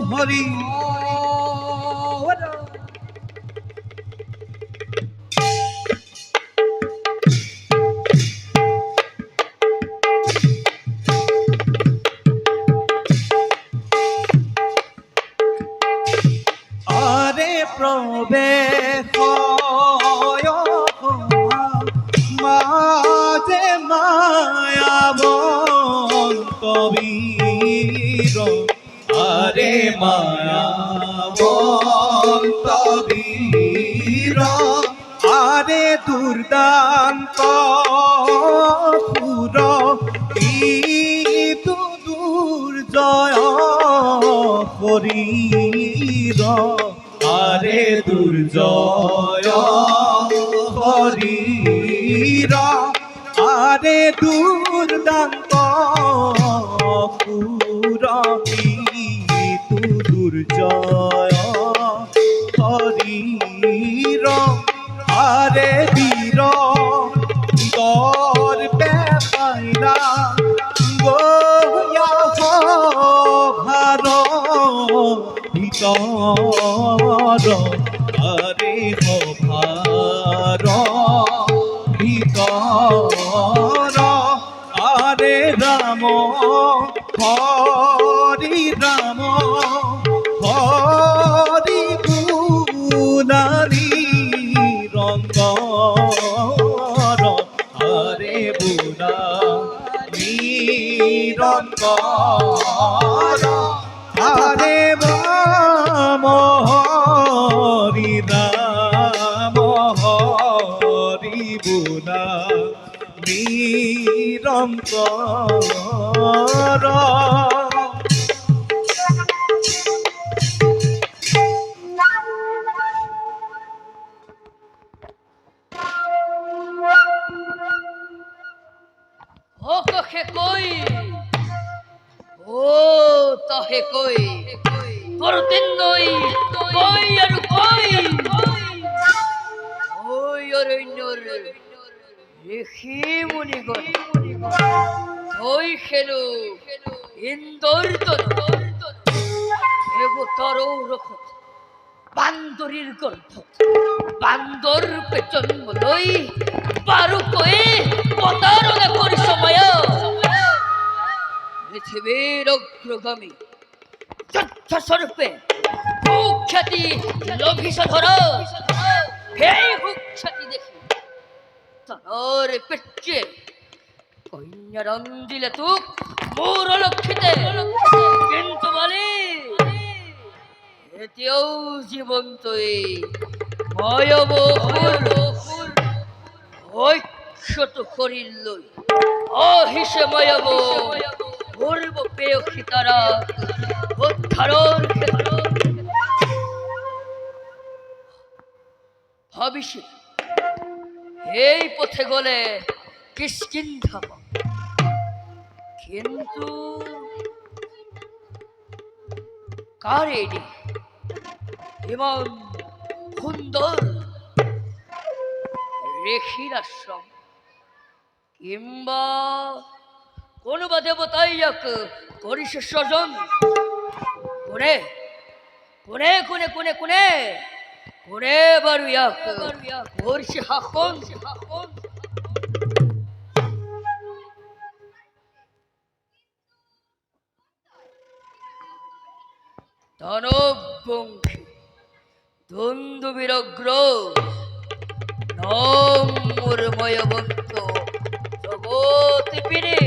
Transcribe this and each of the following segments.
হরি আরে প্রবেশ মাঝে মায়াবন্ত বীর আরে মায়াবন্ত বীর আরে দুর্দান্ত পুর ইতু দুর্জয় শরীর আরে দুর্জয় শরীর আরে দুর্দান্ত পুর ইতু দুর্জয় শরীর আরে বীর দর্পে পাইলা গোয়া ভার ভিতর আরে ভার ভিতর আরে রাম হরি রাম হরি বুনারি রঙ্গ আরে বুনা নিরঙ্গ আরে রাম হরি রাম হরি বুনা নিরঙ্গ ও কহে কই ও তহে কই পরদিন নই কই আর কই ওই অরণ্যর ঋষি মুনিগণ ওই খেলু ইন্দর দেবতর রক্ষত বান্দরীর গর্ভ বান্দর পেচন লই বারু কয়ে প্রতারণা করি সময় পৃথিবীর অগ্রগামী যথা স্বরূপে কুখ্যাতি লভিষধর হে কুখ্যাতি দেখি তার পেটে কন্যা রং দিলে তু মোর লক্ষিতে কিন্তু বলে এতেও জীবন্তই ময়বহুর ঐক্ষত করিল লই অহিসে ময়ব পূর্ব পেয়সী তারা উদ্ধারর ভাবিসি এই পথে গলে কিষ্কিন্ধা কিন্তু কারে এমন সুন্দর রেখির আশ্রম কিংবা কোন বা দেবতাই এক করিস স্বজন কোনে কোনে কোনে কোনে কোনে কোনে বারু এক করিস হাকন দানববংশী ধন্দুবিরগ্র নমূর্ময়বন্ত জগতি পিড়ে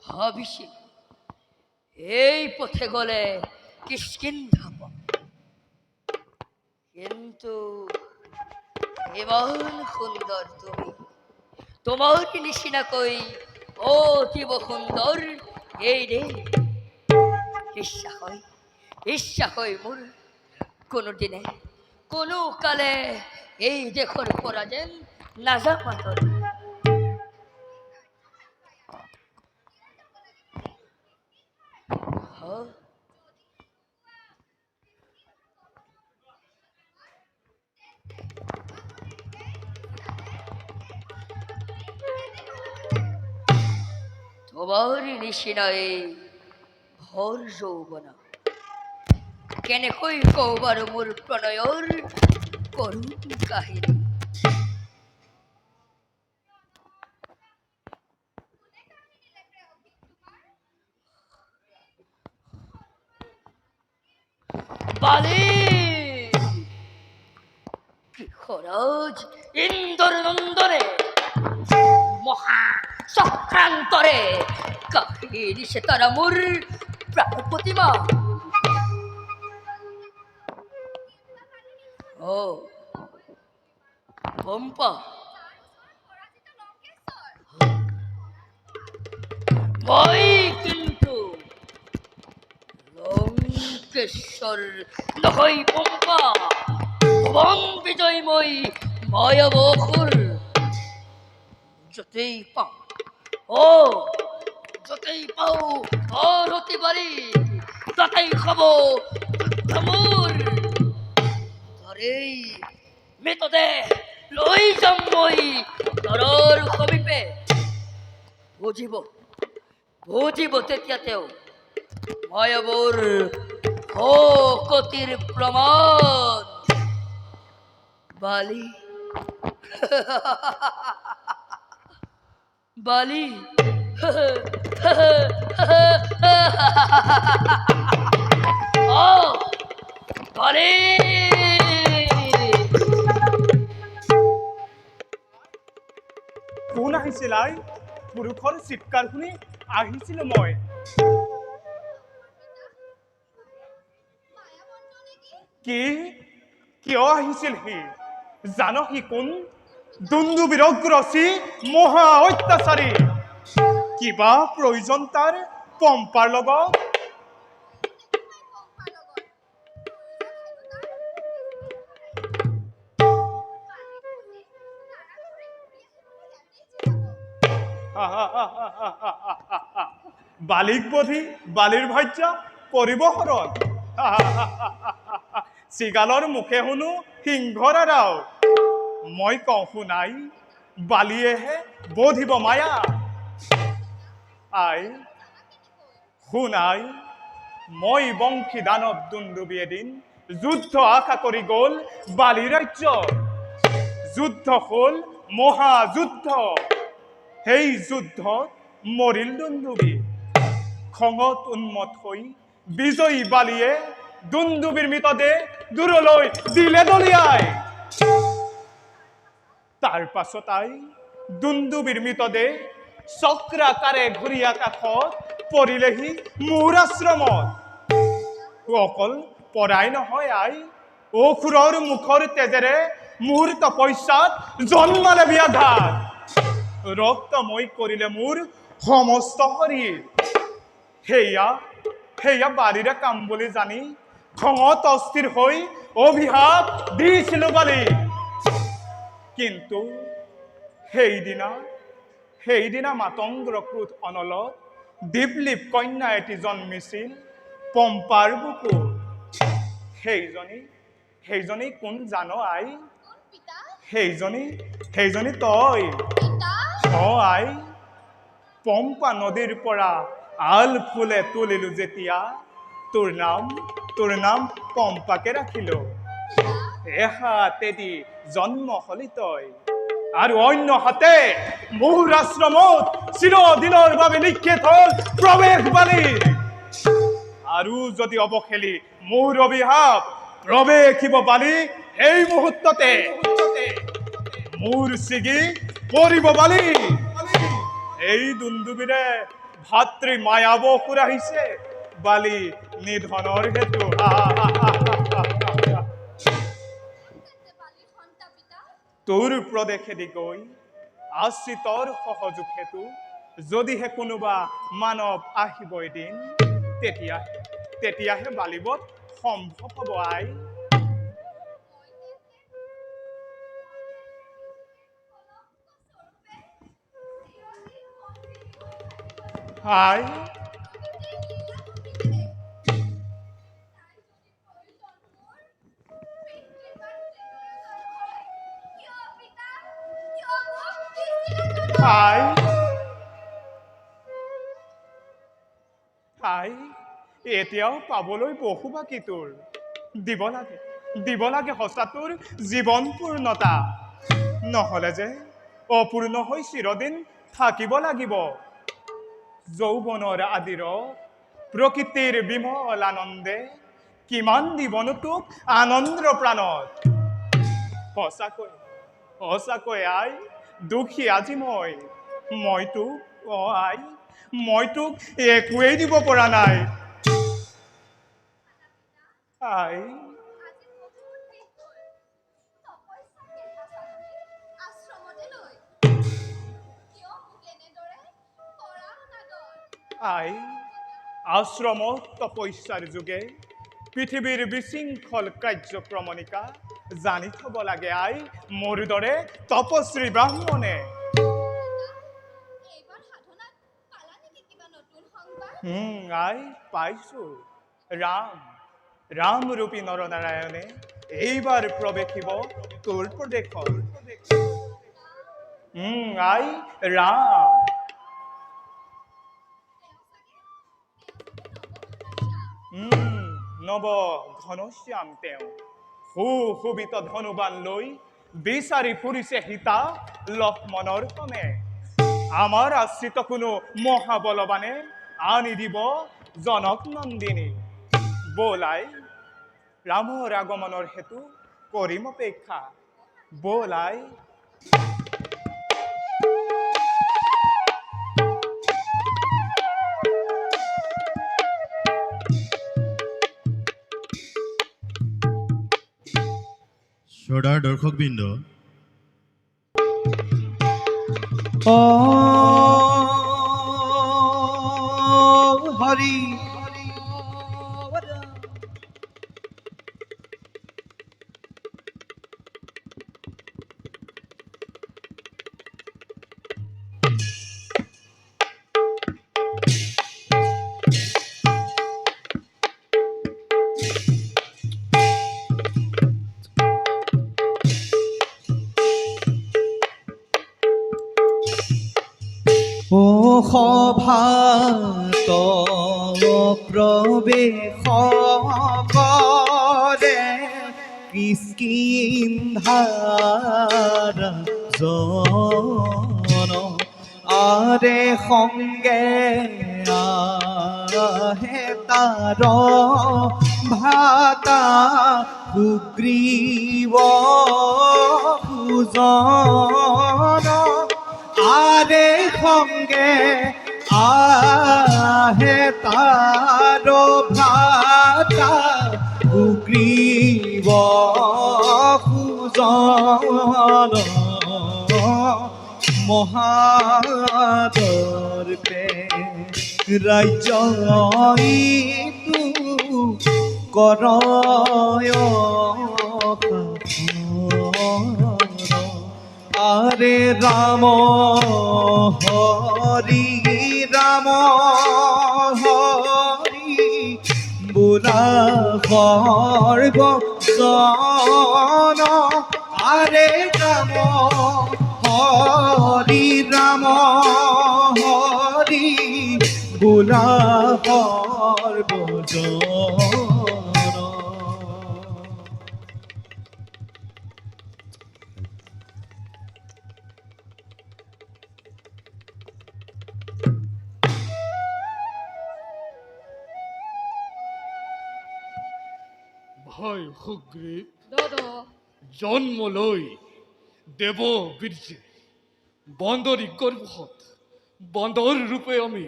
ভাবিসি এই পথে গলে কিষ্কিন্ধা কিন্তু এমন সুন্দর তুমি তোমার নিশিনা কই অতীব সুন্দর এই রে ঈর্ষা হয় মোর কোনো দিনে কোনো কালে এই দেখর পরা যেন নাজা পাতর আমার নিশিনায় ভর যৌবনা কেনেকৈ কওঁ বাৰু মোৰ প্ৰণয়ৰ করুণ কাহিনী। বালি কি খরচ ইন্দর নন্দনে মহা চক্রান্তরে কাহিনী সে তারা মোর প্রাণ প্রতিমা। ও পম্পা মই কিন্তু লঙ্কেশ্বর নহয় পম্পা ভুবন বিজয়ময় মায়াবকুর যতেই পাও ও যতেই পাও আর হতে পারি ততেই খাব ধমুর ধরেই মৃতদেহ লৈ যাম মই নৰৰ সমীপে বুজিব বুজিব তেতিয়া তেওঁ মায়াবৰ শকতিৰ প্ৰমাণ। বালি বালি ও বালি কোন আহিছিল আই? পুৰুষৰ চিৎকাৰ শুনি আহিছিলো মই। কি কিয় আহিছিল সি? জান সি কোন? দুন্দুবিৰ অগ্ৰসী মহা অত্যাচাৰী। কিবা প্ৰয়োজন তাৰ পম্পাৰ লগত? বালিক বধি বালিৰ ভাজ্যা কৰিব হৰণ। চিগালৰ মুখে শুনো সিংহৰ আৰাও। মই কওঁ শুনাই বালিয়েহে বধিব মায়া। আই শুনাই মই বংশী দানৱ দুন্দুবি এদিন যুদ্ধ আশা কৰি গ'ল বালি ৰাজ্য। যুদ্ধ হ'ল মহাযুদ্ধ। সেই যুদ্ধত মৰিল দুন্দুবি। খঙত উন্মত হৈ বিজয়ী বালিয়ে দুন্দুবিৰ মৃতদেহ দূৰলৈ দিলে দলিয়াই। তাৰ পাছত আই দুন্দুবিৰ মৃতদেহ চক্ৰাকাৰে ঘূৰি আকাশত পৰিলেহি মোৰ আশ্ৰমত। অকল পৰাই নহয় আই অসুৰৰ মুখৰ তেজেৰে মোৰ তপস্যাত জন্মালে ব্যাঘাত। ৰক্তময় কৰিলে মোৰ সমস্ত শৰীৰ। সেয়া বালিৰে কাম বুলি জানি খঙত অস্থিৰ হৈ অভিশাপ দিছিলো বালি। কিন্তু সেইদিনা মাতংগৰ ক্ৰোধ অনলত দীপলিপ কন্যা এটি জন্মিছিল পম্পাৰ বুকুত। সেইজনী কোন জান আই? সেইজনী তই। আই পম্পা নদীৰ পৰা আল ফুলে তুলিলো যেতিয়া তোৰ নাম পম্পাকে ৰাখিলো। এহাতেদি জন্ম হলি তই আৰু অন্য হাতে মোৰ আশ্ৰমত চিৰদিনৰ বাবে নিক্ষেপ হল প্ৰৱেশ বালি। আৰু যদি অৱহেলি মোৰ অভিশাপ প্ৰৱেশিব বালি এই মুহূৰ্ততে মোৰ ছিগি পৰিব বালি। এই দুন্দুবিৰে ভাতৃ মায়াবকুৰ আহিছে বালি নিধনৰ হেতু। তোৰ প্ৰদেশেদি গৈ আশ্ৰিতৰ সহযোগ হেতু যদিহে কোনোবা মানৱ আহিব এদিন তেতিয়াহে বালিবত সম্ভৱ হ'ব আই। আই আই আই এতিয়াও পাবলৈ বহু বাকী তোৰ দিব লাগে সঁচা তোৰ জীৱন পূৰ্ণতা নহ'লে যে অপূৰ্ণ হৈ চিৰদিন থাকিব লাগিব যৌৱনৰ আদিৰ প্ৰকৃতিৰ বিমল আনন্দে কিমান দিবনো তোক আনন্দ প্ৰাণত সঁচাকৈ আই দুখী আজি মই তোক একোৱেই দিব পৰা নাই আই আই আশ্ৰমত তপস্যাৰ যোগে পৃথিৱীৰ বিশৃংখল কাৰ্যক্ৰমণিকা জানি থব লাগে আই মোৰ দৰে তপশ্ৰী ব্ৰাহ্মণে আই পাইছো ৰাম ৰূপী নৰনাৰায়ণে এইবাৰ প্ৰৱেশিব তোৰ প্ৰদেশত আই ৰাম নৱ ঘনশ্যাম তেওঁ সুশোভিত ধনুবান লৈ বিচাৰি ফুৰিছে সীতা লক্ষ্মণৰ কমে আমাৰ আশ্ৰিত কোনো মহাবলৱানে আনি দিব জনক নন্দিনী বলাই ৰামৰ আগমনৰ হেতু কৰিম অপেক্ষা বলাই শ্ৰদ্ধাৰ দৰ্শকবৃন্দ ও হরি ও সভাত প্ৰৱেশ কৰে কিষ্কিন্ধাৰ জন আৰে সংগে আহে তাৰ ভাতা সুগ্ৰীৱ সুজন আরে সঙ্গে আহে তার ভাতা সুগ্রীব সুজন মহাদর্পে রাজ্য করয় আরে রাম হরি বুলা সর্ব জন আরে রাম হরি বুলা সর্বজন ভাই সুগ্রীব দাদা জন্ম লৈ দেৱ বীৰ্যে বান্দৰী গৰ্ভত বান্দৰ ৰূপে আমি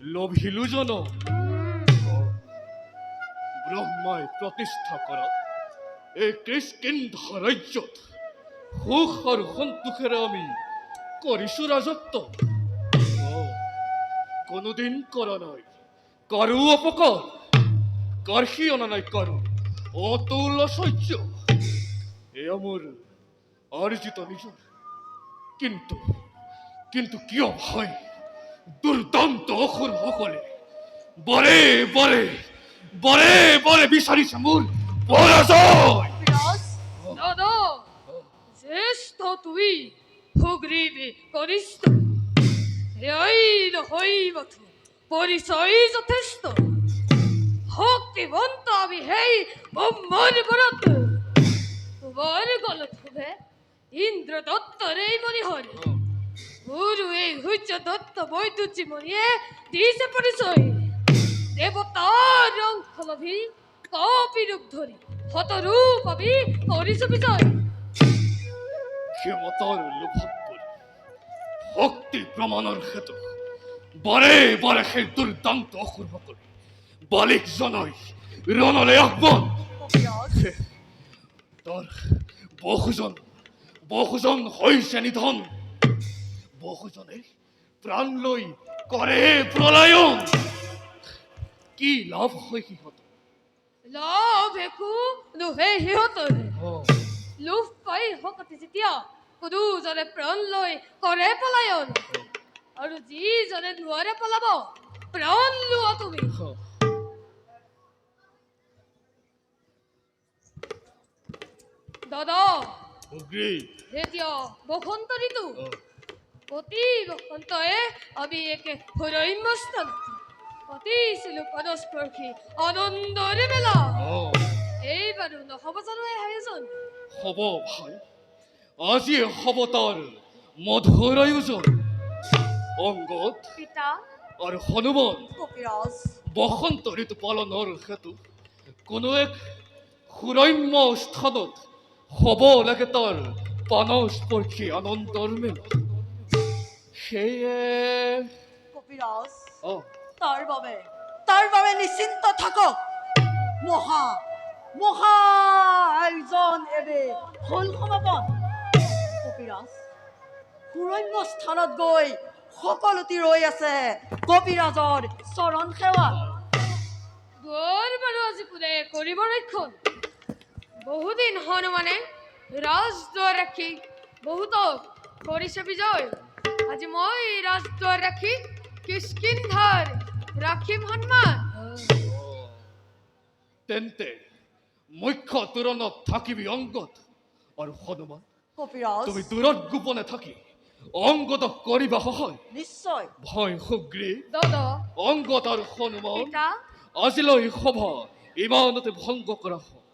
লভিলো জন ব্ৰহ্মাই প্ৰতিষ্ঠা কৰা এই কিষ্কিন্ধা ৰাজ্যত সুখ আৰু সন্তোষেৰে আমি কৰিছো ৰাজত্ব কোনোদিন কৰা নাই কাৰো অপকাৰ কাঢ়ি অনা নাই কাৰো অতুল সহ্য এয়া মোৰ অৰ্জিত নিজৰ কিন্তু কিন্তু কিয় ভাই দুৰ্দান্ত অসুৰ সকলে বৰে বৰে বৰে বৰে বিচাৰিছে মোৰ পৰাজয় বিরাজ দাদা জ্যেষ্ঠ তুই সুগ্রীবে কনিষ্ঠ এই নহই মাথো পৰিচয় যথেষ্ট শক্তিবন্ত আমি সেই ব্ৰহ্মৰ বৰত তোমাৰ গলত শুভে ইন্দ্ৰদত্তৰ এই মণিহৰি গুৰু এই সূৰ্য দত্ত বৈদ্যুতিমণিয়ে দিছে পৰিচয় দেৱতাৰ অংশ লভি কপি ৰূপ ধৰি শতৰূপ আমি কৰিছো বিজয় ক্ষমতাৰ লোভত পৰি শক্তি প্ৰমাণৰ হেতু বাৰে বাৰে সেই দুৰ্দান্ত অসুৰসকলে বালিক জনাই ৰণলৈ আহ্বান তাৰ বহুজন হৈছে নিধন বহুজনে প্ৰাণ লৈ কৰে প্ৰলয়ন কি লাভ হয় সিহঁতৰ লভ একো নোহে সিহঁতৰে লোভ পাই শকতি যেতিয়া কোনোজনে প্ৰাণ লৈ কৰে পলায়ন আৰু যিজনে নোৱাৰে পলাব প্ৰাণ লোৱা তুমি দাদা অগ্ৰি এতিয়া বসন্ত ঋতু প্ৰতি বসন্তয়ে আমি একে হৰম্যস্থান পাতিছিলো পৰস্পৰ্শী আনন্দৰে মেলা এইবাৰো নহব জানো এই আয়োজন হ'ব ভাই আজি হ'ব তাৰ মধুৰ আয়োজন অংগত পিতা আৰু হনুমান কপিৰাজ বসন্ত ঋতু পালনৰ হেতু কোনো এক সুৰম্য স্থানত হ'ব লাগে তাৰ পানস্পৰ্শী আনন্দৰ মেলা সেয়ে কপিৰাজ অ তাৰ বাবে নিশ্চিন্ত থাকক মহা মহা আয়োজন এবে হল সমাপন কপিৰাজ সুৰম্য স্থানত গৈ সকলোটি ৰৈ আছে কপিৰাজৰ চৰণ সেৱা দুৱাৰ বাৰু আজি কোনে কৰিব ৰক্ষণ বহুদিন হনুমানে ৰাজদুৱাৰ ৰাখি বহুতক কৰিছে বিজয় আজি মই ৰাজদুৱাৰ ৰাখি কিষ্কিন্ধাৰ ৰাখিম সন্মান তেন্তে মুখ্য তোৰণত থাকিবি অংগত আৰু হনুমান কপিৰাজ তুমি দূৰত গোপনে থাকি অংগদক কৰিবা সহায় নিশ্চয় ভয় সুগ্ৰী দাদা অংগত আৰু হনুমান পিতা আজিলৈ সভা ইমানতে ভংগ কৰা হয়